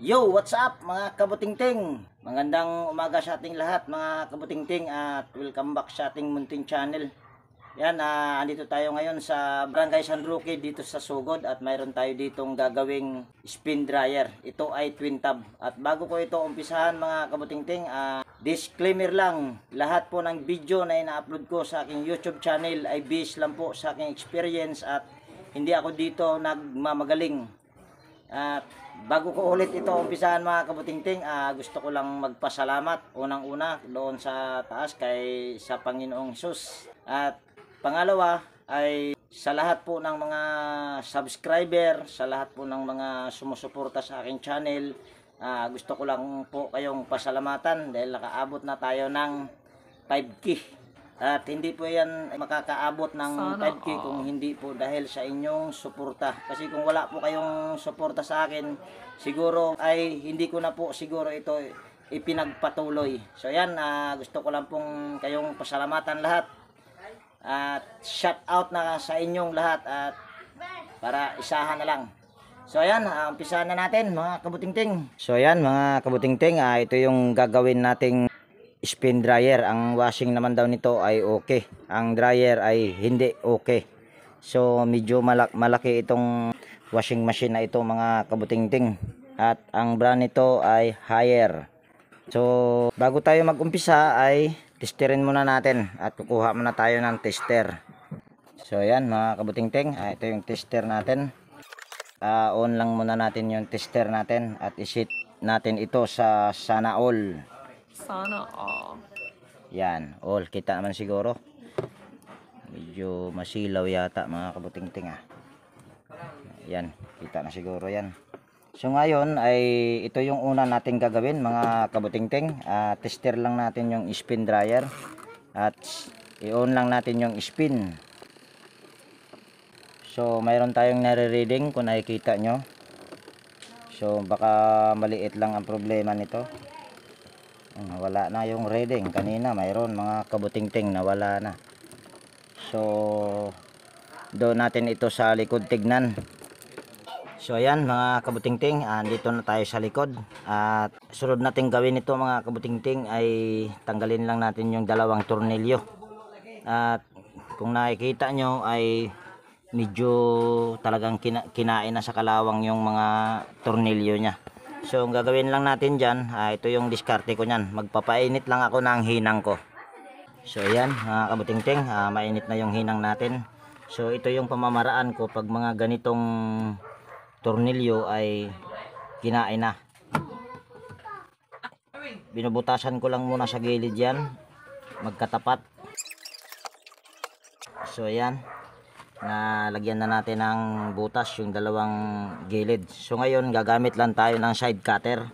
Yo, what's up mga kabutingting? Magandang umaga sa ating lahat mga kabutingting at welcome back sa ating munting channel. Yan, andito tayo ngayon sa Barangay San Roque dito sa Sugod at mayroon tayo ditong gagawing spin dryer. Ito ay twin tub. At bago ko ito umpisahan mga kabutingting, disclaimer lang, lahat po ng video na ina-upload ko sa aking YouTube channel ay based lang po sa aking experience at hindi ako dito nagmamagaling. At bago ko ulit ito umpisahan mga kabutingting, gusto ko lang magpasalamat unang-una doon sa taas sa Panginoong Hesus. At pangalawa ay sa lahat po ng mga subscriber, sa lahat po ng mga sumusuporta sa aking channel. Gusto ko lang po kayong pasalamatan dahil nakaabot na tayo ng 5K. At hindi po yan makakaabot ng 5K kung hindi po dahil sa inyong suporta. Kasi kung wala po kayong suporta sa akin, siguro ay hindi ko na po siguro ito ipinagpatuloy. So yan, gusto ko lang pong kayong pasalamatan lahat. At shout out na sa inyong lahat at para isahan na lang. So ayan, umpisahan na natin mga kabutingting. So ayan mga kabutingting, ito yung gagawin nating spin dryer. Ang washing naman daw nito ay okay. Ang dryer ay hindi okay. So medyo malaki itong washing machine na ito mga kabutingting. At ang brand nito ay Haier. So bago tayo mag-umpisa ay testerin muna natin at kukuha muna tayo ng tester. So ayan mga kabutingting, ito yung tester natin. On lang muna natin yung tester natin at isit natin ito sa sana all. Sana all. Yan, all. Kita naman siguro. Medyo masilaw yata mga kabutingting Yan, kita na siguro yan. So ngayon ay ito yung una nating gagawin mga kabutingting. Tester lang natin yung spin dryer. At i-on lang natin yung spin. So mayroon tayong nare-reading kung nakikita nyo. So baka maliit lang ang problema nito. Wala na yung reading. Kanina mayroon mga kabutingting nawala na. So doon natin ito sa likod tignan. So ayan mga kabutingting, andito na tayo sa likod. At sunod natin gawin ito mga kabutingting ay tanggalin lang natin yung dalawang tornilyo. At kung nakikita nyo ay medyo talagang kinain na sa kalawang yung mga tornilyo nya. So ang gagawin lang natin dyan, ito yung diskarte ko nyan. Magpapainit lang ako ng hinang ko. So ayan mga kabutingting, mainit na yung hinang natin. So ito yung pamamaraan ko pag mga ganitong tornilyo ay kinain na. Binubutasan ko lang muna sa gilid yan, magkatapat. So ayan, nalagyan na natin ng butas yung dalawang gilid. So ngayon gagamit lang tayo ng side cutter.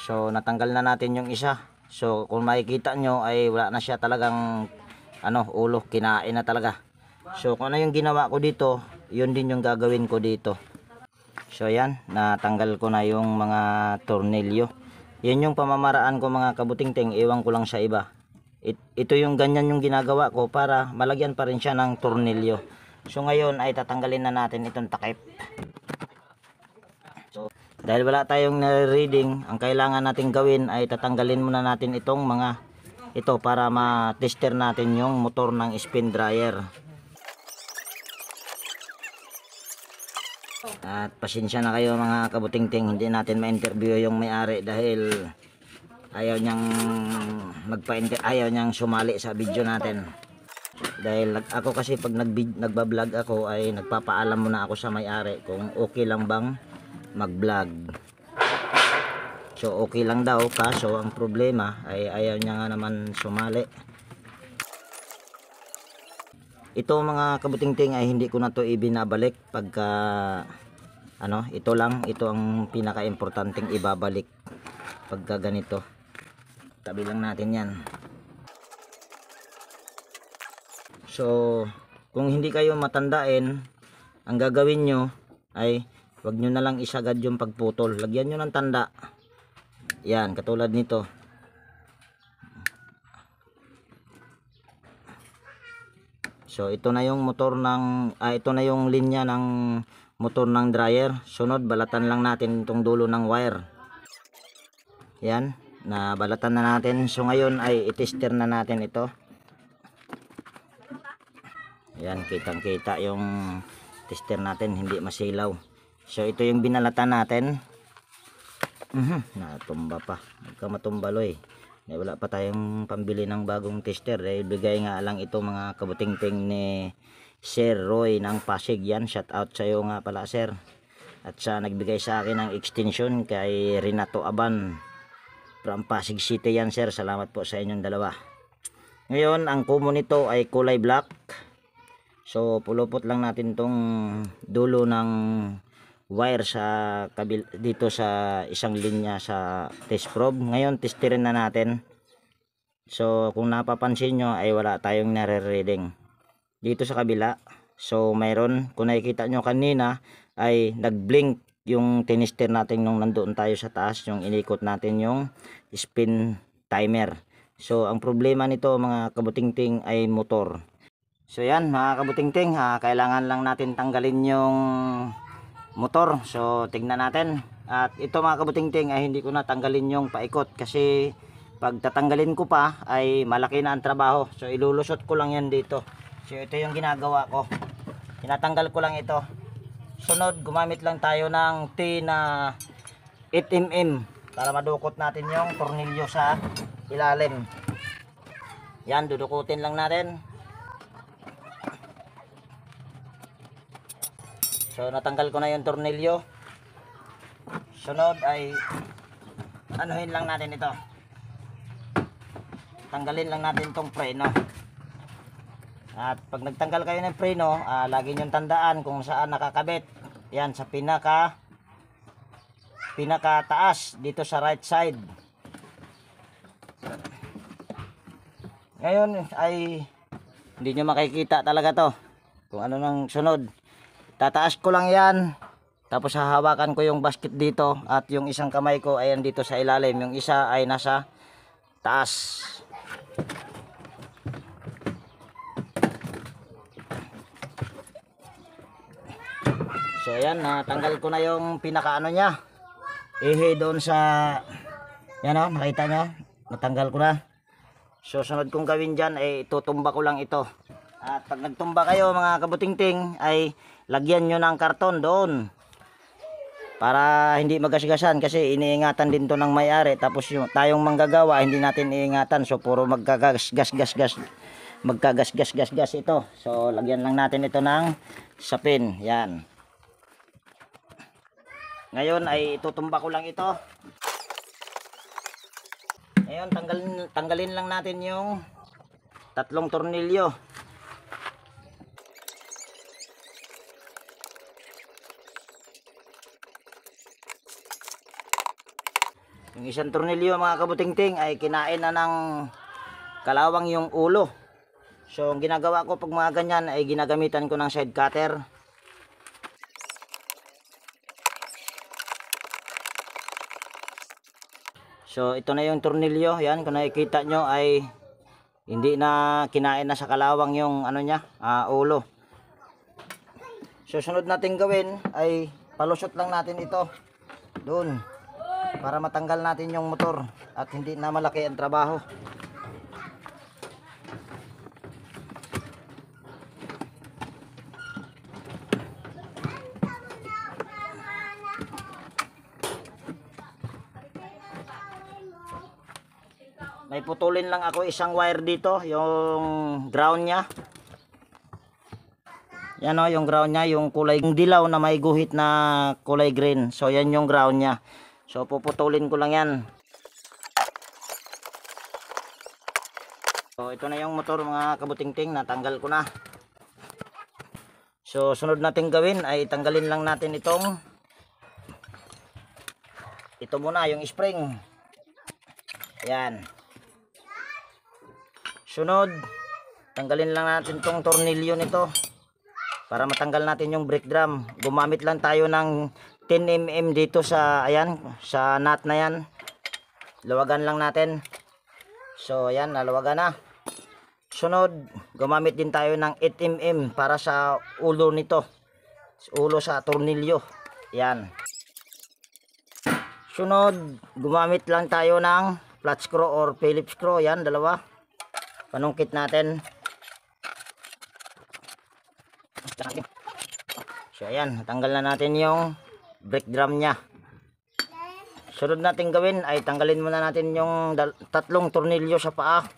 So natanggal na natin yung isa. So kung makikita nyo ay wala na siya talagang ulo, kinain na talaga. So kung ano yung ginawa ko dito, yun din yung gagawin ko dito. So ayan, natanggal ko na yung mga tornilyo. Yan yung pamamaraan ko mga kabutingting, iwan ko lang sa iba. Ito yung ganyan yung ginagawa ko para malagyan pa rin siya ng tornilyo. So ngayon ay tatanggalin na natin itong takip. So dahil wala tayong reading, ang kailangan natin gawin ay tatanggalin muna natin itong mga ito para ma-tester natin yung motor ng spin dryer. At pasensya na kayo mga kabutingting, hindi natin ma-interview yung may-ari dahil ayaw niyang sumali sa video natin. Dahil ako kasi pag nagbablog ako ay nagpapaalam muna ako sa may-ari kung okay lang bang mag-vlog. So okay lang daw, kaso ang problema ay ayaw niya nga naman sumali. Ito mga kabutingting ay hindi ko na to ibinabalik pagka ito ang pinaka-importanting ibabalik pagka ganito. Tabi lang natin yan. So kung hindi kayo matandain, ang gagawin nyo ay wag nyo na lang isagad yung pagputol, lagyan nyo ng tanda. Yan, katulad nito. So ito na yung motor ng ito na yung linya ng motor ng dryer. Sunod, balatan lang natin itong dulo ng wire. Yan, na balatan na natin. So ngayon ay itester na natin ito. Yan, kitang kita yung tester natin, hindi masilaw. So ito yung binalatan natin. Natumba pa. Huwag matumbalo eh. Wala pa tayong pambili ng bagong tester. Bigay nga lang ito mga kabuting-ting ni Sir Roy ng Pasig. Yan, shout out sa iyo nga pala sir. At sa nagbigay sa akin ng extension kay Renato Aban from Pasig City yan sir. Salamat po sa inyong dalawa. Ngayon, ang kumo nito ay kulay black. So pulupot lang natin tong dulo ng wire sa dito sa isang linya sa test probe. Ngayon testerin na natin. So kung napapansin nyo ay wala tayong nare-reading dito sa kabila. So mayroon, kung nakikita nyo kanina ay nag-blink yung tinester natin nung nandoon tayo sa taas, yung inikot natin yung spin timer. So ang problema nito mga kabuting-ting ay motor. So yan mga kabuting-ting, kailangan lang natin tanggalin yung motor. So tignan natin. At ito mga kabuting-ting ay hindi ko na tanggalin yung paikot kasi pag tatanggalin ko pa ay malaki na ang trabaho. So ilulusot ko lang yan dito. So ito yung ginagawa ko. Tinatanggal ko lang ito. Sunod, gumamit lang tayo ng T na 8mm para madukot natin yung tornilyo sa ilalim. Yan, dudukutin lang natin. So natanggal ko na yung tornilyo. Sunod ay anuhin lang natin ito. Tanggalin lang natin tong preno. At pag nagtanggal kayo ng preno, lagi nyo tandaan kung saan nakakabit. Yan, sa pinaka taas dito sa right side. Ngayon ay hindi nyo makikita talaga to kung ano nang sunod. Tataas ko lang yan, tapos hahawakan ko yung basket dito at yung isang kamay ko ay dito sa ilalim, yung isa ay nasa taas. So ayan, natanggal ko na yung pinakaano niya. Doon sa yan o, nakita nyo, natanggal ko na. So sunod kong gawin dyan ay tutumba ko lang ito. At pag nagtumba kayo mga kabuting-ting ay lagyan nyo ng karton doon para hindi magasgasan kasi iniingatan din to ng may-ari. Tapos yung tayong manggagawa hindi natin iingatan, so puro magkagasgas ito. So lagyan lang natin ito ng sapin. Yan, ngayon ay itutumba ko lang ito. Ngayon tanggalin lang natin yung tatlong tornilyo. Yung isang tornilyo mga kabuting-ting ay kinain na ng kalawang yung ulo. So ang ginagawa ko pag mga ganyan ay ginagamitan ko ng side cutter. So ito na yung tornilyo. Yan, kung nakikita nyo ay hindi na kinain na sa kalawang yung ano niya, ulo. So sunod natin gawin ay palusot lang natin ito doon para matanggal natin yung motor at hindi na malaki ang trabaho. May putulin lang ako isang wire dito, yung ground nya. Yan o, yung ground nya, yung kulay yung dilaw na may guhit na kulay green. So yan yung ground nya. So puputulin ko lang yan. So ito na yung motor mga kabuting-ting, natanggal ko na. So sunod natin gawin ay tanggalin lang natin ito muna, yung spring. Yan. Sunod, tanggalin lang natin tong tornilyo nito para matanggal natin yung brake drum. Gumamit lang tayo ng 10mm dito sa ayan, sa nut na yan. Lawagan lang natin. So ayan, nalawagan na. Sunod, gumamit din tayo ng 8mm para sa ulo nito. Ulo sa tornilyo. Yan. Sunod, gumamit lang tayo ng flat screw or Phillips screw. Yan, dalawa. Panungkit natin. So ayan, tanggal na natin yung brake drum nya. Sunod natin gawin ay tanggalin muna natin yung tatlong tornilyo sa paa.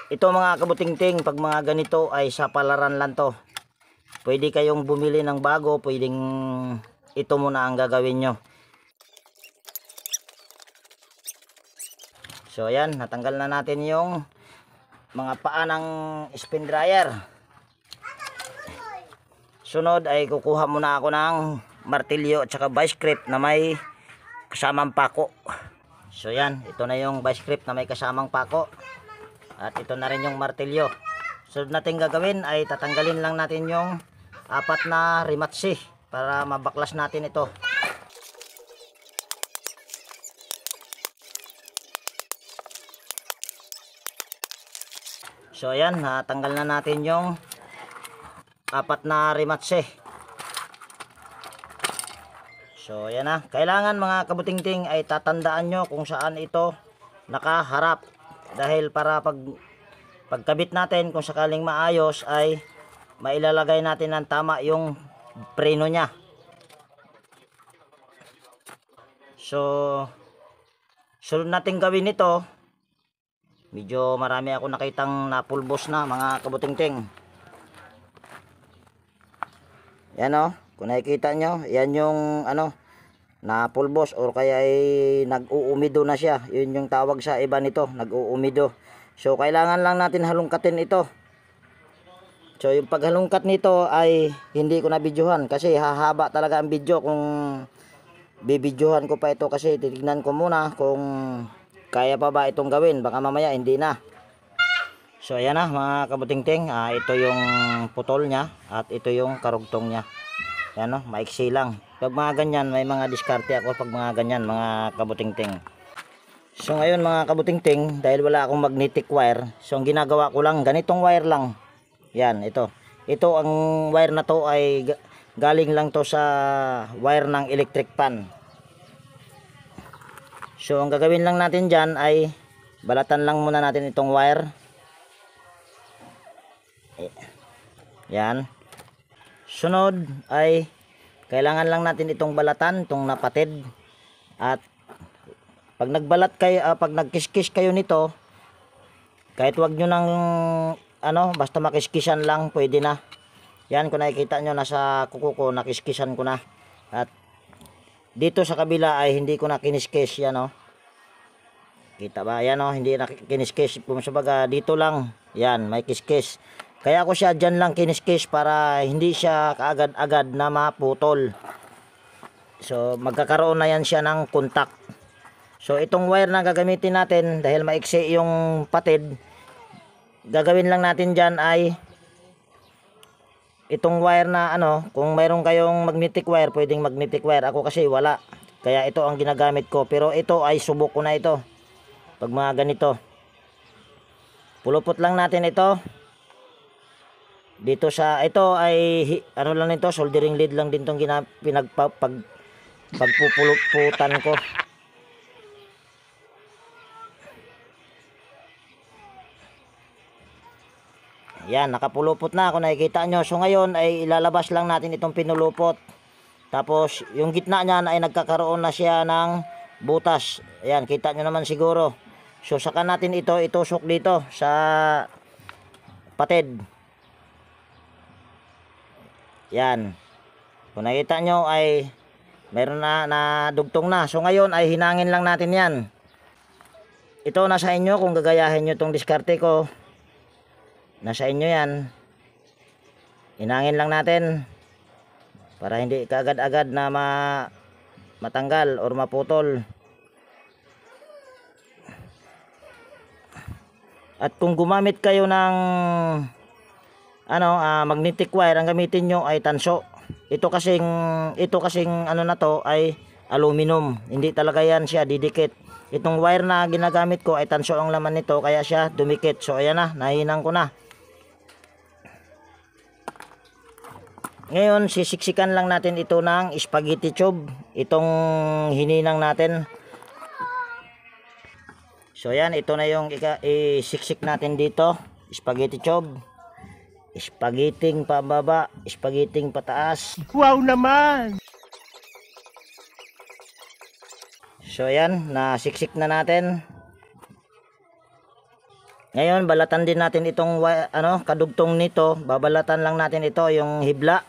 Ito mga kabutingting, pag mga ganito ay sa palaran lang to. Pwede kayong bumili ng bago, pwedeng ito muna ang gagawin nyo. So ayan, natanggal na natin yung mga paa ng spin dryer. Sunod ay kukuha muna ako ng martilyo at saka vice grip na may kasamang pako. So yan, ito na yung vice grip na may kasamang pako. At ito na rin yung martilyo. Sunod natin gagawin ay tatanggalin lang natin yung 4 na rimatsi para mabaklas natin ito. So ayan, natanggal na natin yung 4 na rimatse. So ayan na. Kailangan mga kabutingting ay tatandaan nyo kung saan ito nakaharap. Dahil para pagkabit natin kung sakaling maayos ay mailalagay natin ng tama yung preno nya. So sunod natin gawin ito. Medyo marami ako nakitang napulbos na mga kabutingting. Yan o, kung nakikita nyo, yan yung napulbos or kaya ay nag-uumido na siya. Yun yung tawag sa iba nito, nag-uumido. So kailangan lang natin halungkatin ito. So yung paghalungkat nito ay hindi ko na videohan kasi hahaba talaga ang video kung bibidyohan ko pa ito, kasi titignan ko muna kung kaya pa ba itong gawin, baka mamaya hindi na. So ayan na mga kabutingting, ito yung putol nya at ito yung karugtong nya. Yan o, maiksi lang. Pag mga ganyan, may mga diskarte ako pag mga ganyan mga kabutingting. So ngayon mga kabutingting, dahil wala akong magnetic wire, so ang ginagawa ko lang, ganitong wire lang. Yan, ito. Ito ang wire na to ay galing lang to sa wire ng electric pan. So ang gagawin lang natin dyan ay balatan lang muna natin itong wire. Yan. Sunod ay kailangan lang natin itong balatan, itong napatid. At pag nagbalat kayo, pag nagkiskis kayo nito, kahit wag nyo nang basta makiskisan lang, pwede na. Yan, kung nakikita nyo nasa kuko ko, nakiskisan ko na. At dito sa kabila ay hindi ko na kiniskis, yan o. Kita ba? Yan o, hindi na kiniskis. Kumbaga dito lang, yan, may kiskis. Kaya ako siya dyan lang kiniskis para hindi siya kaagad-agad na maputol. So magkakaroon na yan siya ng kontak. So itong wire na gagamitin natin, dahil maiksi yung patid, gagawin lang natin dyan ay itong wire na kung mayroon kayong magnetic wire, pwedeng magnetic wire. Ako kasi wala, kaya ito ang ginagamit ko. Pero ito ay subok ko na ito. Pag mga ganito, pulupot lang natin ito dito sa ito ay lang nito, soldering lead lang din tong pagpupuluputan ko. Yan, nakapulupot na kung nakikita nyo. So ngayon ay ilalabas lang natin itong pinulupot. Tapos yung gitna niyan ay nagkakaroon na siya ng butas. Ayan, kita nyo naman siguro. So saka natin ito itusok dito sa patid. Yan. Kung nakita nyo ay meron na dugtong na. So ngayon ay hinangin lang natin yan. Ito nasa inyo kung gagayahin nyo itong diskarte ko. Nasa inyo yan. Hinangin lang natin para hindi kaagad-agad na matanggal or maputol. At kung gumamit kayo ng magnetic wire, ang gamitin nyo ay tanso. Ito kasing na to ay aluminum. Hindi talaga yan siya didikit. Itong wire na ginagamit ko ay tanso ang laman nito kaya siya dumikit. So ayan na, nahinang ko na. Ngayon sisiksikan lang natin ito ng spaghetti tube. Itong hininang natin. So ayan, ito na yung isiksik natin dito. Spaghetti tube. Spaghetting pababa, spaghetting pataas. Wow naman! So ayan, nasiksik na natin. Ngayon balatan din natin itong kadugtong nito. Babalatan lang natin ito yung hibla.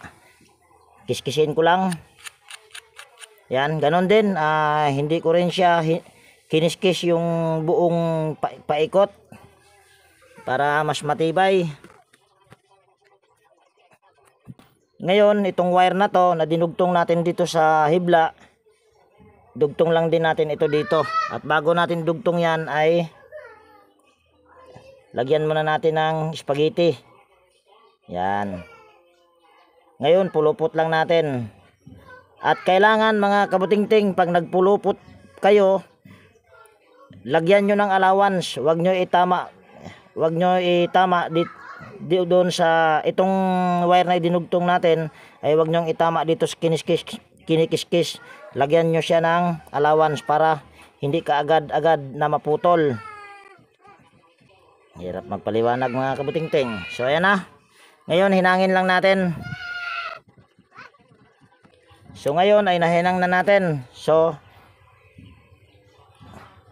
Kiskisin ko lang. Yan, ganon din. Hindi ko rin siya kiniskis yung buong paikot para mas matibay. Ngayon itong wire na to na dinugtong natin dito sa hibla, dugtong lang din natin ito dito. At bago natin dugtong yan ay lagyan muna natin ng spaghetti. Yan. Ngayon pulupot lang natin. At kailangan mga kabutingting, pag nagpulupot kayo, lagyan nyo ng allowance. Huwag nyo itama doon sa itong wire na dinugtong natin, ay huwag nyo itama dito sa kinikiskis. Lagyan nyo siya ng allowance para hindi ka agad-agad na maputol. Hirap magpaliwanag mga kabutingting. So ayan na. Ngayon hinangin lang natin. So ngayon ay nahinang na natin. So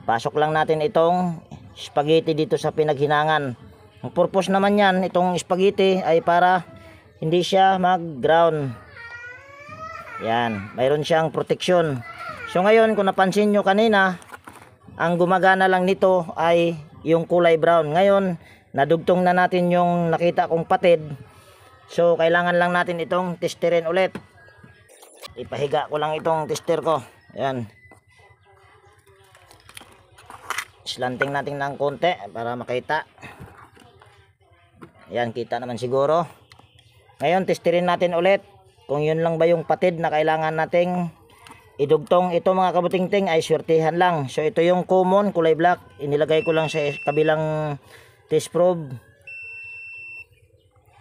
pasok lang natin itong spaghetti dito sa pinaghinangan. Ang purpose naman yan, itong spaghetti ay para hindi siya mag-ground. Yan, mayroon siyang protection. So ngayon kung napansin nyo kanina, ang gumagana lang nito ay yung kulay brown. Ngayon nadugtong na natin yung nakita kong patid. So kailangan lang natin itong testerin ulit. Ipahiga ko lang itong tester ko. Ayan, slanting natin ng konti para makita. Ayan, kita naman siguro. Ngayon testerin natin ulit kung yun lang ba yung patid na kailangan nating idugtong. Ito mga kabutingting ay swertihan lang. So ito yung common kulay black, inilagay ko lang sa kabilang test probe.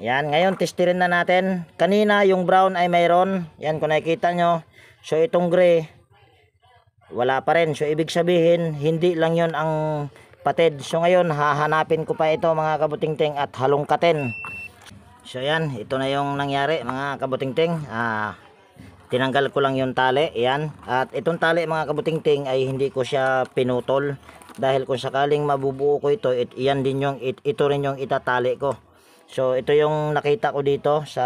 Yan, ngayon testerin na natin. Kanina yung brown ay mayroon. Yan, kung nakikita nyo. So itong gray wala pa rin. So ibig sabihin hindi lang yon ang patid. So ngayon hahanapin ko pa ito mga kabutingting at halongkatin. So yan, ito na yung nangyari mga kabutingting. Tinanggal ko lang yung tali, yan. At itong tali mga kabutingting ay hindi ko siya pinutol dahil kung sakaling mabubuo ko ito, ito rin yung itatali ko. So ito yung nakita ko dito sa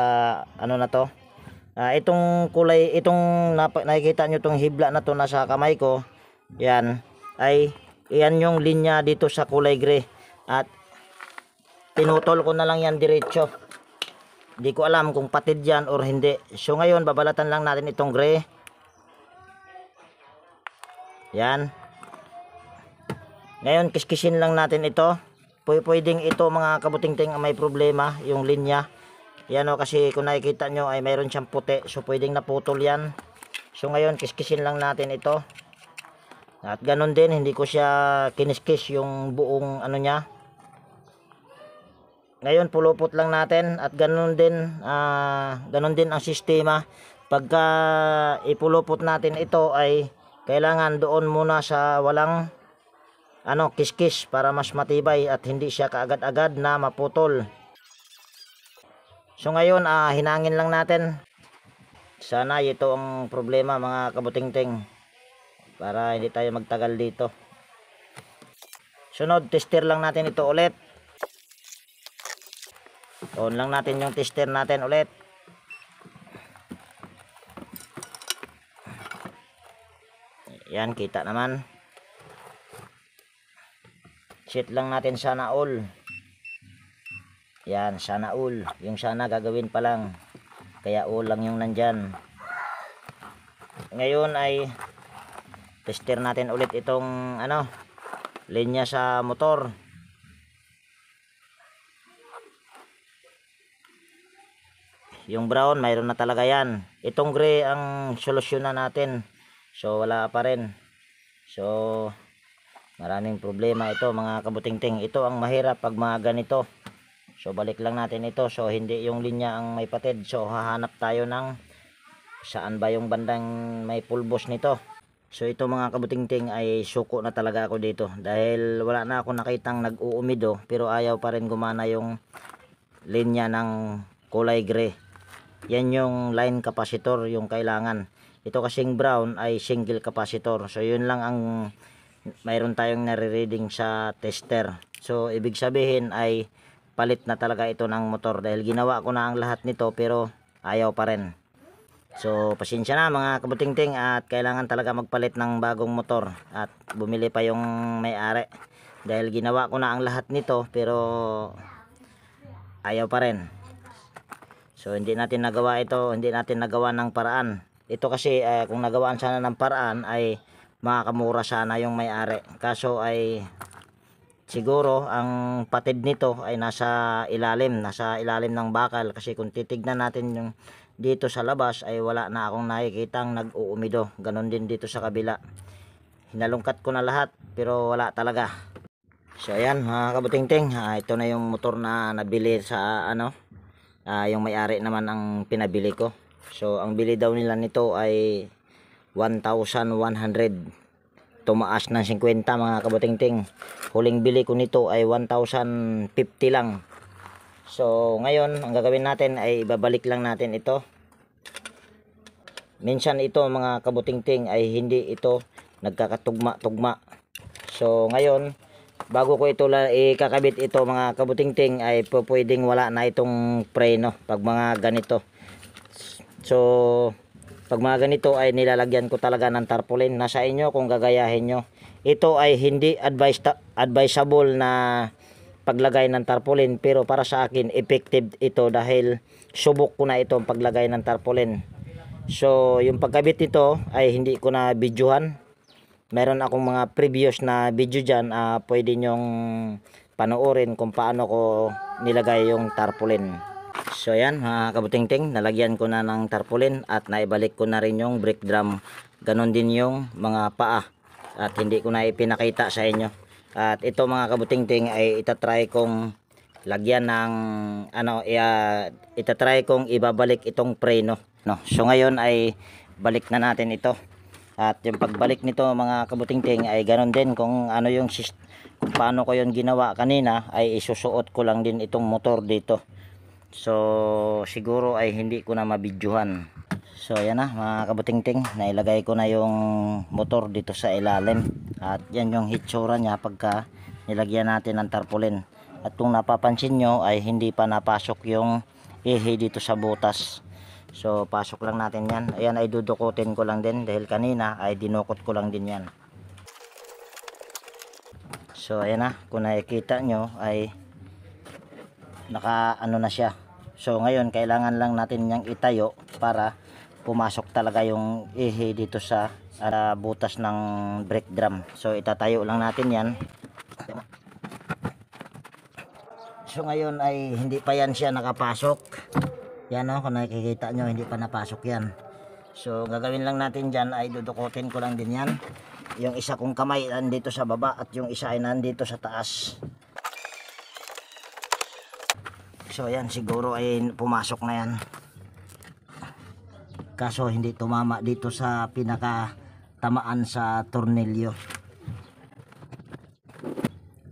ano na to. Itong kulay, itong nakikita nyo itong hibla na to nasa kamay ko, yan ay yan yung linya dito sa kulay gray. At pinutol ko na lang yan diretso. Hindi ko alam kung patid yan or hindi. So ngayon babalatan lang natin itong gray. Yan. Ngayon kiskisin lang natin ito. Pwedeng ito mga kabutingting may problema yung linya. Yan o, kasi kung nakikita nyo ay mayroon siyang puti. So pwedeng naputol yan. So ngayon kiskisin lang natin ito. At ganun din, hindi ko siya kiniskis yung buong ano niya. Ngayon pulupot lang natin at ganun din ang sistema. Pagka ipulupot natin ito ay kailangan doon muna sa walang kiskis para mas matibay at hindi siya kaagad-agad na maputol. So ngayon hinangin lang natin. Sana ito ang problema mga kabutingting para hindi tayo magtagal dito. Sunod, tester lang natin ito ulit. On lang natin yung tester natin ulit. Yan, kita naman. Set lang natin sana all. Yan, sana all. Yung sana gagawin pa lang. Kaya all lang yung nandyan. Ngayon ay tester natin ulit itong linya sa motor. Yung brown mayroon na talaga yan. Itong gray ang solusyonan natin. So wala pa rin. So Maraming problema ito mga kabutingting. Ito ang mahirap pag mga ganito. So balik lang natin ito. So hindi yung linya ang may patid. So hahanap tayo ng saan ba yung bandang may pulbos nito. So ito mga kabutingting ay suko na talaga ako dito. Dahil wala na ako nakitang nag-uumido. Pero ayaw pa rin gumana yung linya ng kulay gray. Yan yung line capacitor yung kailangan. Ito kasing brown ay single capacitor. So yun lang ang mayroon tayong nare-reading sa tester. So ibig sabihin ay palit na talaga ito ng motor dahil ginawa ko na ang lahat nito pero ayaw pa rin. So pasensya na mga kabutingting at kailangan talaga magpalit ng bagong motor at bumili pa yung may-ari dahil ginawa ko na ang lahat nito pero ayaw pa rin. So hindi natin nagawa ito, hindi natin nagawa ng paraan. Ito kasi kung nagawaan sana ng paraan ay makakamura sana yung may-ari. Kaso ay siguro ang patid nito ay nasa ilalim ng bakal kasi kung titignan natin yung dito sa labas ay wala na akong nakikitang nag-uumido. Ganon din dito sa kabila. Hinalungkat ko na lahat pero wala talaga. So ayan mga kabutingting, ito na yung motor na nabili sa yung may-ari naman ang pinabili ko. So ang bili daw nila nito ay 1,100. Tumaas ng 50 mga kabutingting. Huling bili ko nito ay 1,050 lang. So ngayon ang gagawin natin ay ibabalik lang natin ito. Minsan ito mga kabutingting ay hindi ito nagkakatugma-tugma. So ngayon bago ko ito ikakabit ito mga kabutingting ay pwedeng wala na itong preno pag mga ganito. So pag mga ganito ay nilalagyan ko talaga ng tarpaulin. Nasa inyo kung gagayahin nyo. Ito ay hindi advisable na paglagay ng tarpaulin. Pero para sa akin effective ito dahil subok ko na itong paglagay ng tarpaulin. So yung pagkabit nito ay hindi ko na videohan. Meron akong mga previous na video dyan. Pwede nyong panoorin kung paano ko nilagay yung tarpaulin. So yan mga kabutingting, nalagyan ko na ng tarpaulin at naibalik ko na rin yung brake drum. Ganon din yung mga paa at hindi ko na ipinakita sa inyo. At ito mga kabutingting ay itatry kong lagyan ng itatry kong ibabalik itong preno. So ngayon ay balik na natin ito. At yung pagbalik nito mga kabutingting ay ganon din kung kung paano ko yung ginawa kanina ay isusuot ko lang din itong motor dito. So siguro ay hindi ko na mabidyohan. So ayan na mga kabutingting, nailagay ko na yung motor dito sa ilalim. At yan yung hitsura niya pagka nilagyan natin ng tarpaulin. At kung napapansin nyo ay hindi pa napasok yung ihi dito sa butas. So pasok lang natin yan. Ayan ay dudukutin ko lang din dahil kanina ay dinukot ko lang din yan. So ayan na, kung nakikita nyo ay na siya. So ngayon kailangan lang natin niyang itayo para pumasok talaga yung ihi dito sa butas ng brake drum. So itatayo lang natin yan. So ngayon ay hindi pa yan siya nakapasok. Yan kung nakikita nyo hindi pa napasok yan. So gagawin lang natin dyan ay dudukutin ko lang din yan. Yung isa kong kamay nandito sa baba at yung isa ay nandito sa taas. So ayan siguro ay pumasok na yan. Kaso hindi tumama dito sa pinaka tamaan sa tornilyo.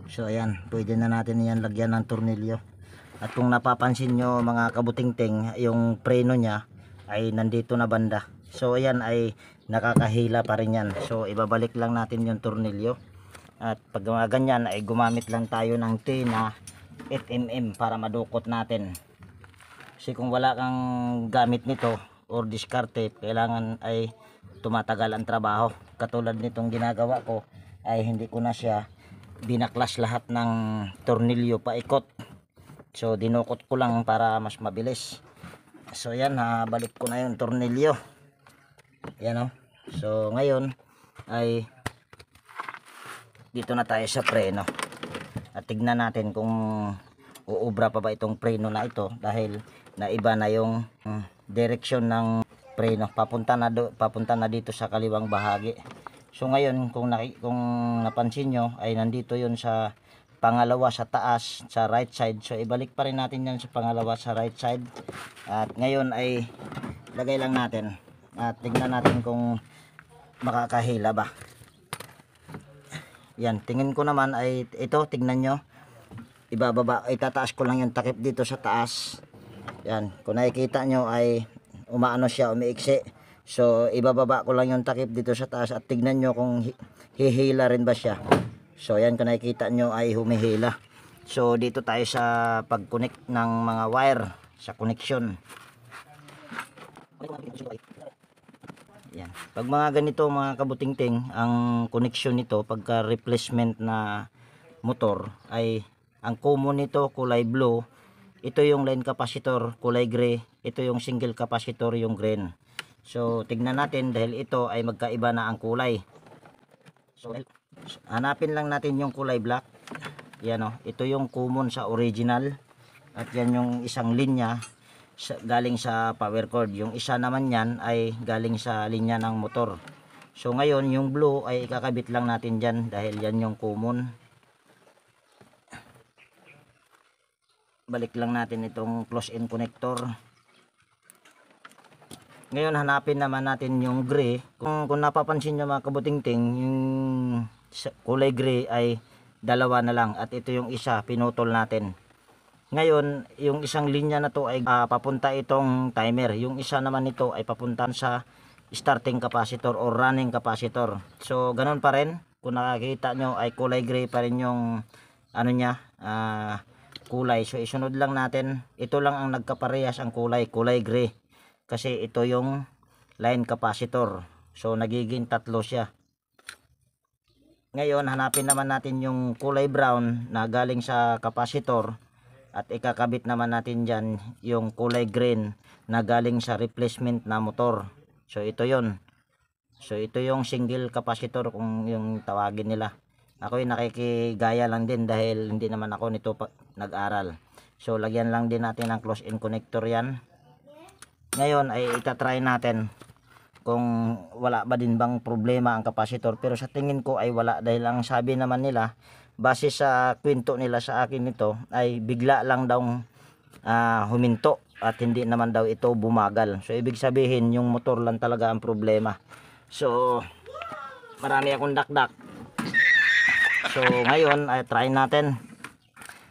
So ayan, pwede na natin yan lagyan ng tornilyo. At kung napapansin nyo mga kabutingting, yung preno nya ay nandito na banda. So ayan ay nakakahila pa rin yan. So ibabalik lang natin yung tornilyo. At pag ganyan ay gumamit lang tayo ng T na 8mm para madukot natin. Kasi kung wala kang gamit nito or diskarte, kailangan ay tumatagal ang trabaho. Katulad nitong ginagawa ko ay hindi ko na siya binaklas lahat ng tornilyo paikot. So dinukot ko lang para mas mabilis. So yan, balik ko na yung tornilyo. Yan So ngayon ay dito na tayo sa preno. At tignan natin kung uubra pa ba itong preno na ito dahil naiba na yung direksyon ng preno. Papunta na dito sa kaliwang bahagi. So ngayon kung napansin nyo ay nandito yun sa pangalawa sa taas sa right side. So ibalik pa rin natin yan sa pangalawa sa right side. At ngayon ay lagay lang natin at tignan natin kung makakahila ba. Yan, tingin ko naman ay ito, tignan nyo. Ibababa, itataas ko lang yung takip dito sa taas. Yan, kung nakikita nyo ay umaano siya, umiiksi. So ibababa ko lang yung takip dito sa taas at tignan nyo kung hihila rin ba siya. So yan, kung nakikita nyo ay humihila. So dito tayo sa pag-connect ng mga wire sa connection. Yan. Pag mga ganito mga kabutingting, ang connection nito pagka replacement na motor ay ang common nito kulay blue, ito yung line capacitor kulay gray, ito yung single capacitor yung green. So tignan natin dahil ito ay magkaiba na ang kulay. So hanapin lang natin yung kulay black. Yan o, ito yung common sa original at yan yung isang linya galing sa power cord. Yung isa naman yan ay galing sa linya ng motor. So ngayon yung blue ay ikakabit lang natin dyan dahil yan yung common. Balik lang natin itong close-in connector. Ngayon hanapin naman natin yung gray. Kung napapansin nyo mga kabutingting, yung kulay gray ay dalawa na lang at ito yung isa pinutol natin. Ngayon, yung isang linya na to ay papunta itong timer. Yung isa naman nito ay papunta sa starting capacitor or running capacitor. So, ganun pa rin. Kung nakakita nyo ay kulay gray pa rin yung ano niya, kulay. So, isunod lang natin. Ito lang ang nagkaparehas ang kulay gray. Kasi ito yung line capacitor. So, nagiging tatlo siya. Ngayon, hanapin naman natin yung kulay brown na galing sa capacitor. At ikakabit naman natin dyan yung kulay green na galing sa replacement na motor. So ito yon. So ito yung single capacitor kung yung tawagin nila. Ako yung nakikigaya lang din dahil hindi naman ako nito nag-aral. So lagyan lang din natin ng close-in connector yan. Ngayon ay itatry natin kung wala ba din bang problema ang capacitor. Pero sa tingin ko ay wala dahil ang sabi naman nila, base sa kwento nila sa akin nito ay bigla lang daw huminto at hindi naman daw ito bumagal. So ibig sabihin yung motor lang talaga ang problema. So marami akong dakdak. So ngayon ay try natin.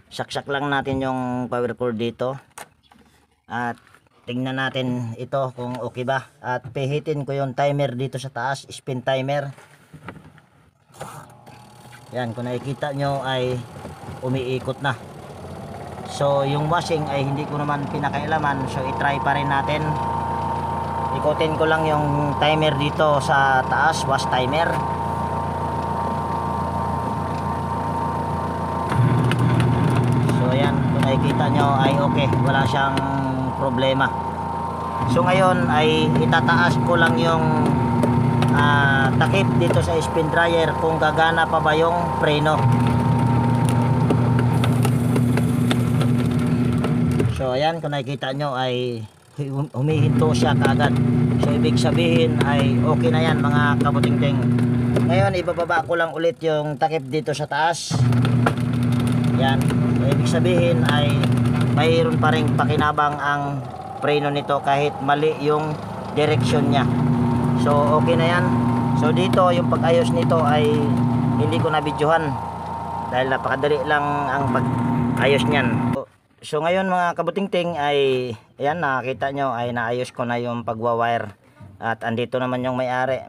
Saksak lang natin yung power cord dito. At tingnan natin ito kung okay ba. At pihitin ko yung timer dito sa taas, spin timer. Yan, kung nakikita nyo ay umiikot na. So yung washing ay hindi ko naman pinakailaman. So itry pa rin natin. Ikutin ko lang yung timer dito sa taas, wash timer. So ayan, kung nakikita nyo ay okay, wala siyang problema. So ngayon ay itataas ko lang yung takip dito sa spin dryer kung gagana pa ba yung preno. So ayan, kung nakikita nyo ay humihinto siya kaagad. So ibig sabihin ay okay na yan mga kabutingting. Ngayon ibababa ko lang ulit yung takip dito sa taas. Yan, so, ibig sabihin ay mayroon pa ring pakinabang ang preno nito kahit mali yung direksyon niya. So okay na yan. So dito yung pag-ayos nito ay hindi ko na-videohan dahil napakadali lang ang pag-ayos niyan. So ngayon mga kabutingting ay ayan, nakita nyo ay naayos ko na yung pagwa-wire. At andito naman yung may-ari.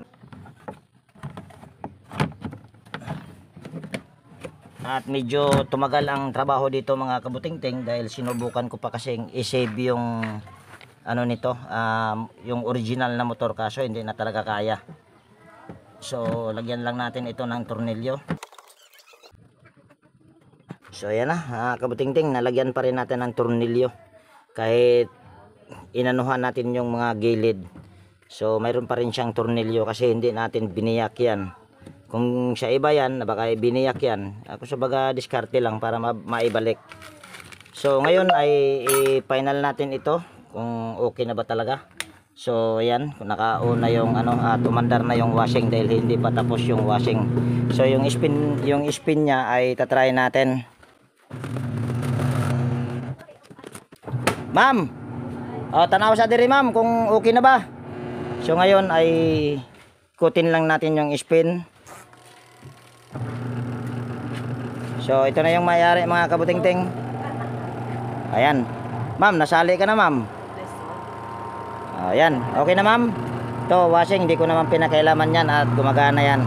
At medyo tumagal ang trabaho dito mga kabutingting dahil sinubukan ko pa kasing i-save yung ano nito, yung original na motor, kaso hindi na talaga kaya. So lagyan lang natin ito ng tornilyo. So ayan na, kabutingting, nalagyan pa rin natin ng tornilyo kahit inanuhan natin yung mga gilid. So mayroon pa rin siyang tornilyo kasi hindi natin biniyak yan. Kung sa iba yan, baka biniyak yan. Ako sa baga diskarte lang para maibalik. So ngayon ay i-final natin ito kung okay na ba talaga. So ayan, nakauna yung ano, tumandar na yung washing dahil hindi pa tapos yung washing. So yung spin niya ay tatry natin. Ma'am. Tanaw sa diri ma'am kung okay na ba. So ngayon ay ikutin lang natin yung spin. So ito na yung mayari mga kabutingting. Ayan. Ma'am, nasali ka na ma'am. Ayan, okay na ma'am. Ito, washing, hindi ko naman pinakailaman yan at gumagana yan.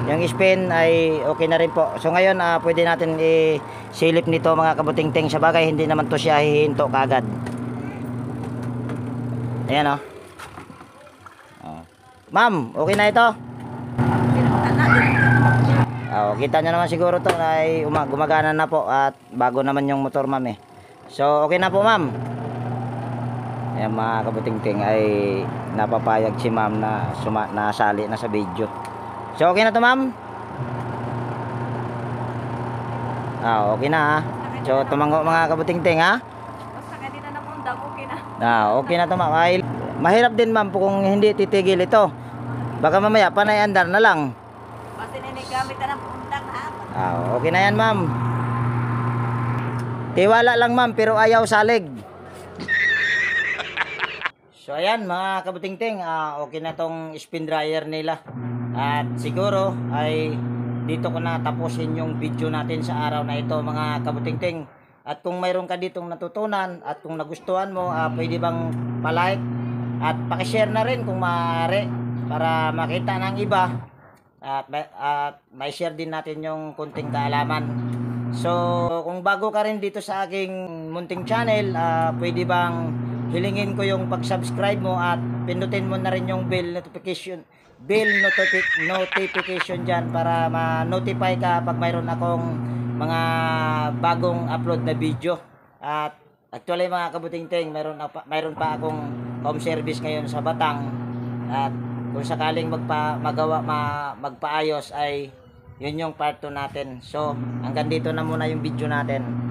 Yung spin ay okay na rin po. So ngayon, pwede natin isilip nito mga kabutingting. Sa bagay, hindi naman to siya hihinto kagad. Ayan o. Ma'am, okay na ito? Kita nyo naman siguro to ay gumagana na po at bago naman yung motor ma'am eh. So okay na po ma'am. Ayan mga kabutingting ay napapayag si ma'am na nasali na sa video. So okay na to ma'am? Okay na ha. So tumango mga kabutingting ha. Basta kanina na pundang, okay na. Okay na to ma'am. Ay, mahirap din ma'am po kung hindi titigil ito. Baka mamaya panay andar na lang. Basta ninigamit na ng pundang ha. Okay na yan ma'am. Tiwala lang ma'am pero ayaw salig. So ayan mga kabutingting, okay na tong spin dryer nila. At siguro ay dito ko na tapusin yung video natin sa araw na ito mga kabutingting. At kung mayroon ka ditong natutunan at kung nagustuhan mo, pwede bang palike at pakishare na rin kung maaari para makita ng iba at may share din natin yung kunting kaalaman. So kung bago ka rin dito sa aking munting channel, pwede bang hilingin ko yung pag-subscribe mo at pindutin mo na rin yung bell notification dyan para ma-notify ka pag mayroon akong mga bagong upload na video. At actually mga kabutingting, mayroon pa akong home service ngayon sa Batang at kung sakaling magpaayos ay yun yung part 2 natin. So hanggang dito na muna yung video natin.